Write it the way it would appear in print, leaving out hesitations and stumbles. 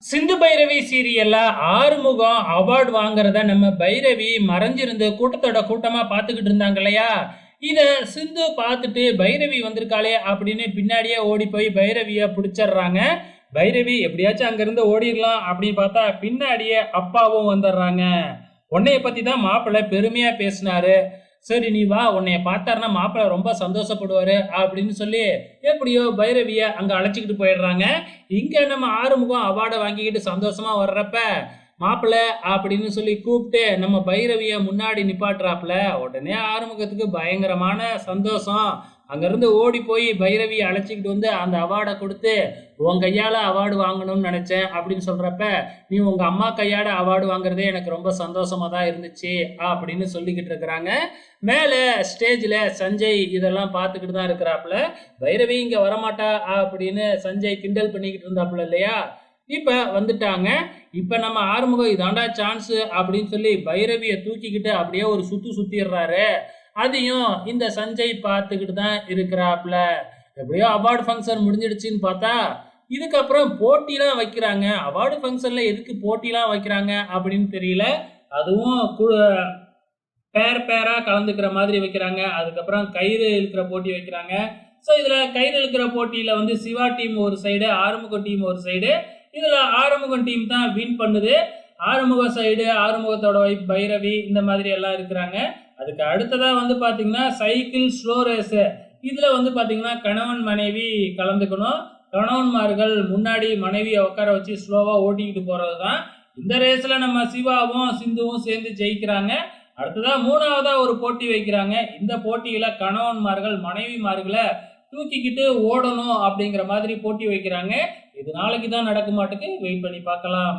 சிந்து பைரவி சீரியல்ல ஆறுமுகம் அவார்டு வாங்குறத நம்ம பைரவி மறைஞ்சிருந்து கூட்டத்தோட கூட்டமா பார்த்துக்கிட்டு இருந்தாங்க இல்லையா? இத சிந்து பார்த்துட்டு பைரவி வந்திருக்காளே அப்படின்னு பின்னாடியே ஓடி போய் பைரவிய பிடிச்சிடுறாங்க. பைரவி எப்படியாச்சும் அங்கிருந்து ஓடிடலாம் அப்படின்னு பார்த்தா பின்னாடியே அப்பாவும் வந்துடுறாங்க. உன்னைய பத்தி தான் மாப்பிள்ளை பெருமையா பேசினாரு. சரி நீ வா, உன்னைய பார்த்தாருன்னா மாப்பிள்ளை ரொம்ப சந்தோஷப்படுவாரு அப்படின்னு சொல்லி எப்படியோ பைரவிய அங்க அழைச்சிக்கிட்டு போயிடுறாங்க. இங்க நம்ம ஆறுமுகம் அவார்டை வாங்கிக்கிட்டு சந்தோஷமா வர்றப்ப மாப்பிள்ளை அப்படின்னு சொல்லி கூப்பிட்டு நம்ம பைரவிய முன்னாடி நிப்பாட்டுறாப்புல. உடனே ஆறுமுகத்துக்கு பயங்கரமான சந்தோஷம். அங்கிருந்து ஓடி போய் பைரவியை அழைச்சிக்கிட்டு வந்து அந்த அவார்டை கொடுத்து, உன் கையால அவார்டு வாங்கணும்னு நினைச்சேன் அப்படின்னு சொல்றப்ப, நீ உங்க அம்மா கையாட அவார்டு வாங்குறதே எனக்கு ரொம்ப சந்தோஷமா தான் இருந்துச்சு அப்படின்னு சொல்லிக்கிட்டு இருக்கிறாங்க. மேல ஸ்டேஜ்ல சஞ்சய் இதெல்லாம் பார்த்துக்கிட்டு தான் இருக்கிறாப்புல. பைரவி இங்க வரமாட்டா அப்படின்னு சஞ்சய் கிண்டல் பண்ணிக்கிட்டு இருந்தாப்புல இல்லையா? இப்ப வந்துட்டாங்க. இப்ப நம்ம ஆறுமுகம் இதாண்டா சான்ஸ் அப்படின்னு சொல்லி பைரவிய தூக்கிக்கிட்டு அப்படியே ஒரு சுத்து சுத்திடுறாரு. அதையும் இந்த சஞ்சய் பார்த்துக்கிட்டு தான் இருக்கிறாப்புல. எப்படியோ அவார்டு ஃபங்க்ஷன் முடிஞ்சிடுச்சுன்னு பார்த்தா இதுக்கப்புறம் போட்டிலாம் வைக்கிறாங்க. அவார்டு ஃபங்க்ஷன்ல எதுக்கு போட்டிலாம் வைக்கிறாங்க அப்படின்னு தெரியல. அதுவும் பேர் பேரா கலந்துக்கிற மாதிரி வைக்கிறாங்க. அதுக்கப்புறம் கயிறு இழுக்கிற போட்டி வைக்கிறாங்க. ஸோ இதுல கயிறு இழுக்கிற போட்டியில வந்து சிவா டீம் ஒரு சைடு, ஆறுமுகம் டீம் ஒரு சைடு. இதுல ஆறுமுகம் டீம் தான் வின் பண்ணுது. ஆறுமுக சைடு, ஆறுமுகத்தோட வைஃப் பைரவி இந்த மாதிரி எல்லாம் இருக்கிறாங்க. அதுக்கு அடுத்ததா வந்து பாத்தீங்கன்னா சைக்கிள் ஸ்லோ ரேஸ். இதுல வந்து பாத்தீங்கன்னா கணவன் மனைவி கலந்துக்கணும். கணவன்மார்கள் முன்னாடி மனைவியை உட்கார வச்சு ஸ்லோவா ஓட்டிக்கிட்டு போறதுதான். இந்த ரேஸ்ல நம்ம சிவாவும் சிந்துவும் சேர்ந்து ஜெயிக்கிறாங்க. அடுத்ததா மூணாவதா ஒரு போட்டி வைக்கிறாங்க. இந்த போட்டியில கணவன்மார்கள் மனைவிமார்களை தூக்கிக்கிட்டு ஓடணும் அப்படிங்கிற மாதிரி போட்டி வைக்கிறாங்க. இது நாளைக்கு தான் நடக்க மாட்டுக்கு, வெயிட் பண்ணி பார்க்கலாம்.